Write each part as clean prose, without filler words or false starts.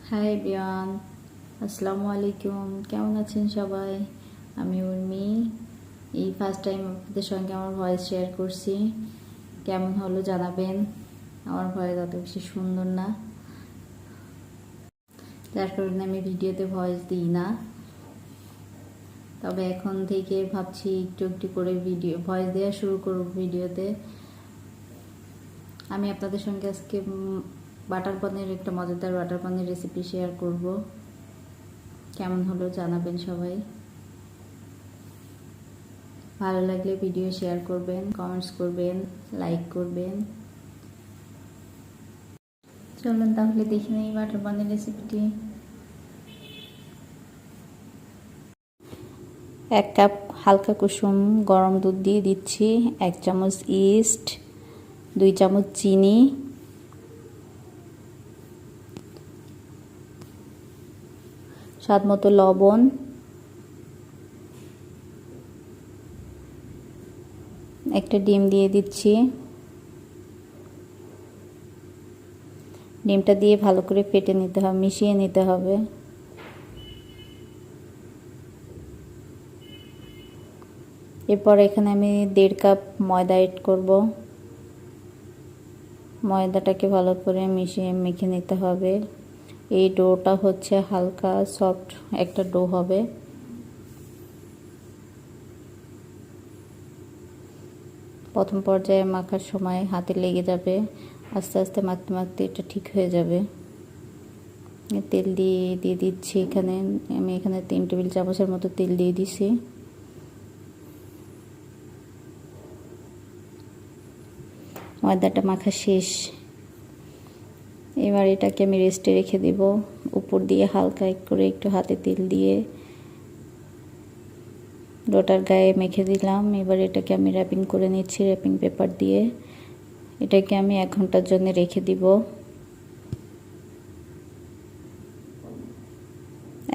High বিয়ান, আসসালামু আলাইকুম। কেমন আছেন সবাই? আমি উর্মি। এই ফার্স্ট টাইম আপনাদের সঙ্গে আমার ভয়েস শেয়ার করছি। কেমন হলো জানাবেন। আমার ভয়েস অত বেশি সুন্দর না, যার কারণে আমি ভিডিওতে ভয়েস দিই না। তবে এখন থেকে ভাবছি একটু একটু করে ভিডিও ভয়েস দেওয়া শুরু করব ভিডিওতে। আমি আপনাদের সঙ্গে আজকে বাটার পনির, একটা মজাদার বাটার পনির রেসিপি শেয়ার করব। কেমন হলো জানাবেন সবাই। ভালো লাগলে ভিডিও শেয়ার করবেন, কমেন্টস করবেন, লাইক করবেন। চলুন তাহলে দেখে নিই বাটার পনির রেসিপিটি। 1 কাপ হালকা কুসুম গরম দুধ দিয়ে দিচ্ছি, 1 চামচ ইস্ট, 2 চামচ চিনি, স্বাদ মতো লবণ, একটা ডিম দিয়ে দিচ্ছি। ডিমটা দিয়ে ভালো করে ফেটে নিতে হবে, মিশিয়ে নিতে হবে। এরপর এখানে আমি 1.5 কাপ ময়দা এড করব। ময়দাটাকে ভালো করে মিশিয়ে মেখে নিতে হবে। এই ডোটা হচ্ছে হালকা সফট একটা ডো হবে। প্রথম পর্যায়ে মাখার সময় হাতে লেগে যাবে, আস্তে আস্তে মাখতে মাখতে এটা ঠিক হয়ে যাবে। তেল দিয়ে দিচ্ছি এখানে। আমি এখানে 3 টেবিল চামচের মতো তেল দিয়ে দিছি। ময়দাটা মাখা শেষ। এবার এটাকে আমি রেস্টে রেখে দেব। উপর দিয়ে হালকা করে একটু হাতে তেল দিয়ে ডোটার গায়ে মেখে দিলাম। এবার এটাকে আমি র্যাপিং করে নিচ্ছি র্যাপিং পেপার দিয়ে। এটাকে আমি 1 ঘন্টার জন্য রেখে দিব।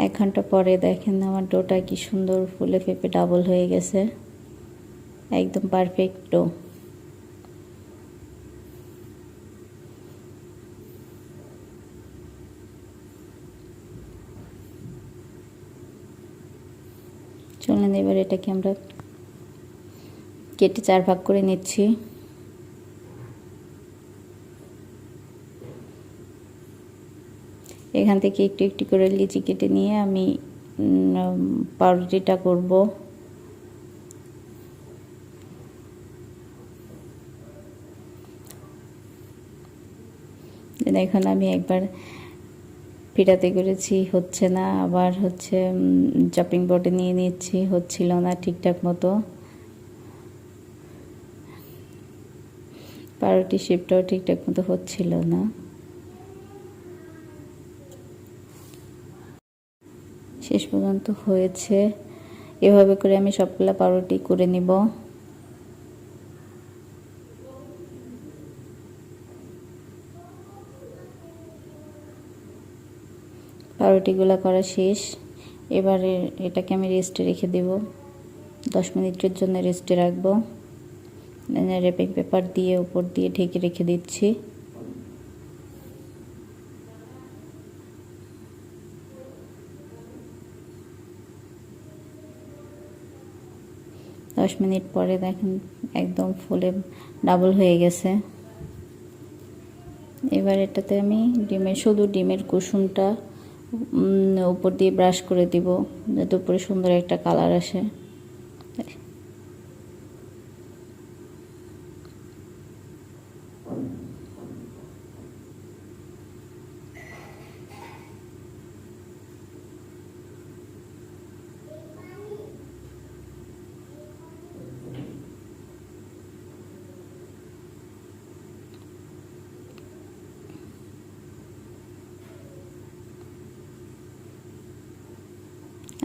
1 ঘন্টা পরে দেখেন আমার ডোটা কি সুন্দর ফুলে ফেপে ডাবল হয়ে গেছে, একদম পারফেক্ট ডো। চলুন এবার এটাকে আমরা কেটে 4 ভাগ করে নিচ্ছি। এখান থেকে একটু একটু করে লিচি কেটে নিয়ে আমি পাউরুটিটা করব। এখন আমি একবার পিঠাতে করেছি, হচ্ছে না, আবার হচ্ছে চপিং বোর্ডে নিয়ে নিচ্ছি, হচ্ছিল না ঠিকঠাক মতো। পাউরুটি শেপটাও ঠিকঠাক মতো হচ্ছিল না। শেষ পর্যন্ত হয়েছে। এভাবে করে আমি সবগুলা পাউরুটি করে নিব। পাউরুটিগুলো করা শেষ। এবারে এটাকে আমি রেস্টে রেখে দেব, 10 মিনিটের জন্য রেস্টে রাখবো। র্যাপিং পেপার দিয়ে উপর দিয়ে ঢেকে রেখে দিচ্ছি। দশ মিনিট পরে দেখেন একদম ফুলে ডাবল হয়ে গেছে। এবার এটাতে আমি শুধু ডিমের কুসুমটা উপর দিয়ে ব্রাশ করে দিব, যাতে উপরে সুন্দর একটা কালার আসে।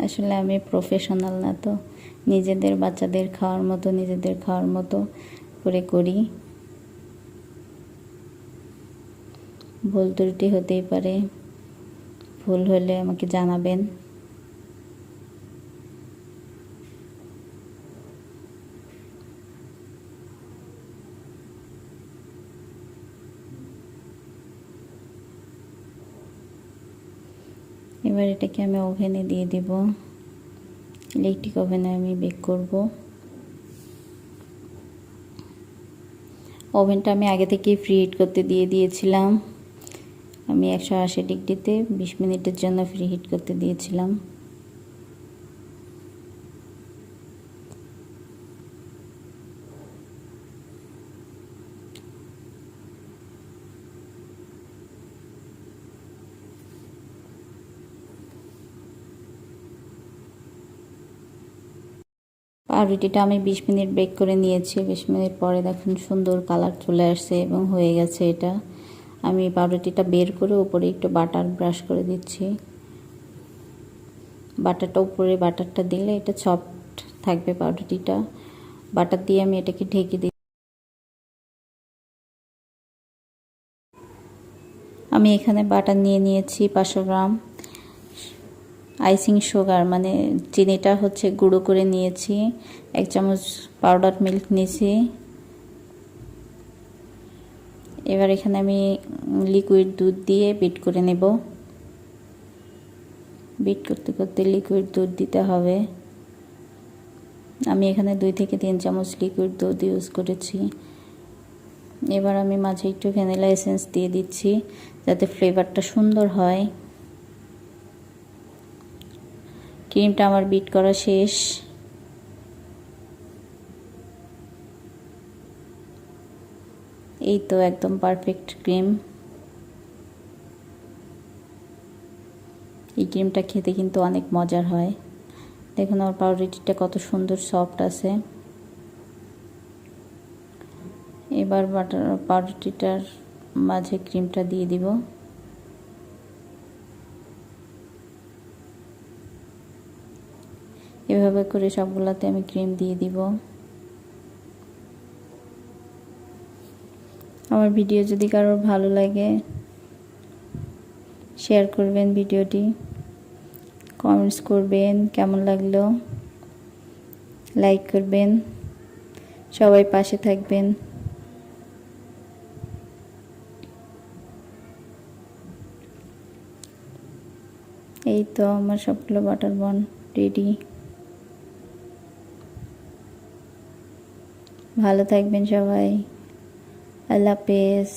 আসলে আমি প্রফেশনাল না, তো নিজেদের বাচ্চাদের খাওয়ার মতো, নিজেদের খাওয়ার মতো করে করি। ভুল ত্রুটি হতেই পারে, ভুল হলে আমাকে জানাবেন। এবার এটাকে আমি ওভেনে দিয়ে দেব। ইলেকট্রিক ওভেনে আমি বেক করব। ওভেনটা আমি আগে থেকেই ফ্রি হিট করতে দিয়ে দিয়েছিলাম। আমি 180 ডিগ্রিতে 20 মিনিটের জন্য ফ্রি হিট করতে দিয়েছিলাম। পাউরুটিটা আমি 20 মিনিট বেক করে নিয়েছি। 20 মিনিট পরে দেখুন সুন্দর কালার চলে আসছে এবং হয়ে গেছে এটা। আমি পাউরুটিটা বের করে উপরে একটু বাটার ব্রাশ করে দিচ্ছি। বাটারটা দিলে এটা সফট থাকবে পাউরুটিটা। বাটার দিয়ে আমি এটাকে ঢেকে দিই। আমি এখানে বাটার নিয়ে নিয়েছি 500 গ্রাম। আইসিং সুগার মানে চিনিটা হচ্ছে গুঁড়ো করে নিয়েছি। 1 চামচ পাউডার মিল্ক নিয়েছি। এবার এখানে আমি লিকুইড দুধ দিয়ে বিট করে নেব। বিট করতে করতে লিকুইড দুধ দিতে হবে। আমি এখানে 2 থেকে 3 চামচ লিকুইড দুধ ইউজ করেছি। এবার আমি মাঝে একটু ভ্যানিলা এসেন্স দিয়ে দিচ্ছি যাতে ফ্লেভারটা সুন্দর হয়। ক্রিমটা আমার বিট করা শেষ। এই তো একদম পারফেক্ট ক্রিম। এই ক্রিমটা খেতে কিন্তু অনেক মজার হয়। দেখুন আমার পাউরুটিটা কত সুন্দর সফট আছে। এবার পাউরুটিটার মাঝে ক্রিমটা দিয়ে দিব। এভাবে করে সবগুলাতে আমি ক্রিম দিয়ে দিব। আমার ভিডিও যদি কারোর ভালো লাগে শেয়ার করবেন, ভিডিওটি কমেন্টস করবেন, কেমন লাগলো লাইক করবেন, সবাই পাশে থাকবেন। এই তো আমার সবগুলো বাটার বন রেডি। ভালো থাকবেন সবাই। আল্লাহ হাফেজ।